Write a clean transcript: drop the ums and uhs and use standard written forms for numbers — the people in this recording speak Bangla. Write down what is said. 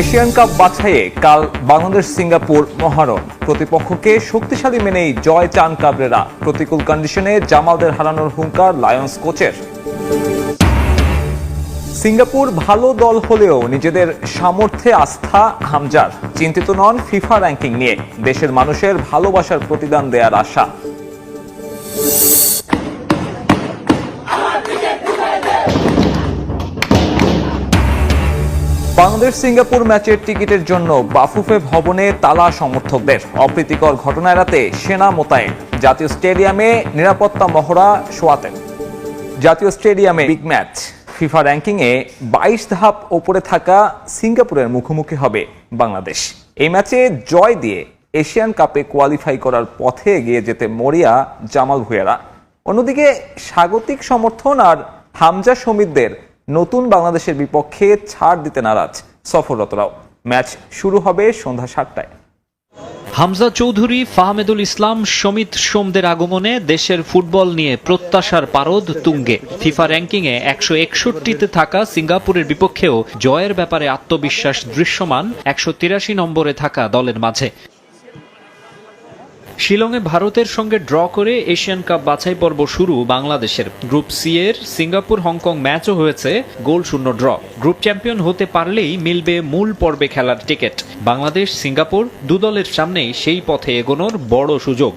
এশিয়ান কাপ বাছাইয়ে কাল বাংলাদেশ সিঙ্গাপুর মহারণ। প্রতিপক্ষকে শক্তিশালী মেনেই জয় চান কাবরেরা। প্রতিকূল কন্ডিশনে জামালদের হারানোর হুঙ্কার লায়ন্স কোচের। সিঙ্গাপুর ভালো দল হলেও নিজেদের সামর্থ্যে আস্থা হামজার। চিন্তিত নন ফিফা র্যাঙ্কিং নিয়ে, দেশের মানুষের ভালোবাসার প্রতিদান দেয়ার আশা। বাংলাদেশ সিঙ্গাপুর ম্যাচের টিকিটের জন্য বাফুফে ভবনে তালা সমর্থকদের। অপ্রীতিকর ঘটনা এড়াতে সেনা মোতায়েন। জাতীয় স্টেডিয়ামে নিরাপত্তা মহড়া সোয়াতেন। জাতীয় স্টেডিয়ামে বিগ ম্যাচ। ফিফা র্যাঙ্কিংয়ে 22 ধাপ ওপরে থাকা সিঙ্গাপুরের মুখোমুখি হবে বাংলাদেশ। এই ম্যাচে জয় দিয়ে এশিয়ান কাপে কোয়ালিফাই করার পথে এগিয়ে যেতে মরিয়া জামাল ভুঁইয়ারা। অন্যদিকে স্বাগতিক সমর্থন আর হামজা শমীদদের নতুন বাংলাদেশের বিপক্ষে ছাড় দিতে নারাজ সফররতরাও। ম্যাচ শুরু হবে সন্ধ্যা 7টায়। হামজা চৌধুরী, ফাহমেদুল ইসলাম, শমিত সোমদের আগমনে দেশের ফুটবল নিয়ে প্রত্যাশার পারদ তুঙ্গে। ফিফা র্যাঙ্কিংয়ে 161তে থাকা সিঙ্গাপুরের বিপক্ষেও জয়ের ব্যাপারে আত্মবিশ্বাস দৃশ্যমান 183 নম্বরে থাকা দলের মাঝে। শিলংয়ে ভারতের সঙ্গে ড্র করে এশিয়ান কাপ বাছাই পর্ব শুরু বাংলাদেশের। গ্রুপ সি এর সিঙ্গাপুর হংকং ম্যাচও হয়েছে গোলশূন্য ড্র। গ্রুপ চ্যাম্পিয়ন হতে পারলেই মিলবে মূল পর্বে খেলার টিকিট। বাংলাদেশ সিঙ্গাপুর দু দলের সামনেই সেই পথে এগোনোর বড় সুযোগ।